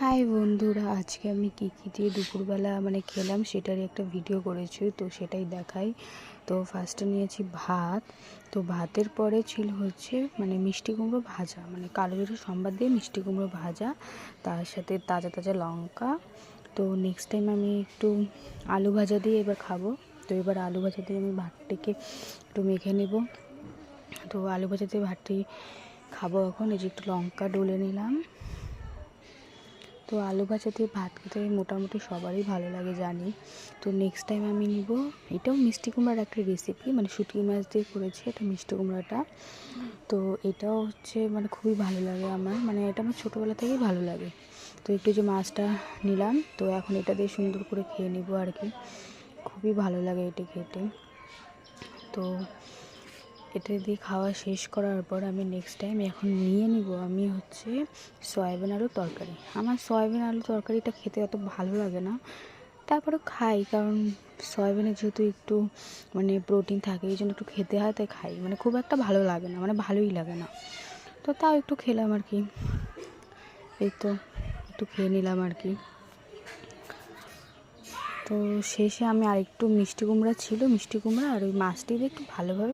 High বন্ধুরা, আজকে আমি কী কী দিয়ে দুপুরবেলা খেলাম সেটারই একটা ভিডিও করেছি, তো সেটাই দেখাই। তো ফার্স্টে নিয়েছি ভাত। তো ভাতের পরে ছিল হচ্ছে মিষ্টি কুমড়ো ভাজা, কালো জিরে সম্বাদ দিয়ে মিষ্টি কুমড়ো ভাজা, তার সাথে তাজা তাজা লঙ্কা। তো নেক্সট টাইম আমি একটু আলু ভাজা দিয়ে এবার খাবো। তো এবার আলু ভাজা দিয়ে আমি ভাতটিকে একটু মেখে নেব। তো আলু ভাজা দিয়ে ভাতটি খাবো এখন। এই যে একটু লঙ্কা ডলে নিলাম। তো আলু ভাজা দিয়ে ভাত খেতে মোটামুটি সবারই ভালো লাগে জানি। তো নেক্সট টাইম আমি নিব, এটাও মিষ্টি কুমড়ার একটা রেসিপি, শুটকি মাছ দিয়ে করেছি এটা মিষ্টি কুমড়াটা। তো এটাও হচ্ছে খুবই ভালো লাগে আমার, এটা আমার ছোটোবেলা থেকেই ভালো লাগে। তো একটু যে মাছটা নিলাম, তো এখন এটা দিয়ে সুন্দর করে খেয়ে নিব আর কি। খুবই ভালো লাগে এটা খেতে। তো এটা দিয়ে খাওয়া শেষ করার পর আমি নেক্সট টাইম এখন নিয়ে নিব আমি হচ্ছে সয়াবিন আলুর তরকারি। আমার সয়াবিন আলুর তরকারিটা খেতে অত ভালো লাগে না, তারপরেও খাই, কারণ সয়াবিনে যেহেতু একটু প্রোটিন থাকে, এই জন্য একটু খেতে হয়, তাই খাই। খুব একটা ভালো লাগে না, ভালোই লাগে না, তো তাও একটু খেলাম আর কি। এই তো একটু খেয়ে নিলাম আর কি। তো শেষে আমি আরেকটু মিষ্টি কুমড়া ছিল, মিষ্টি কুমড়া আর ওই মাছটি দিয়ে একটু ভালোভাবে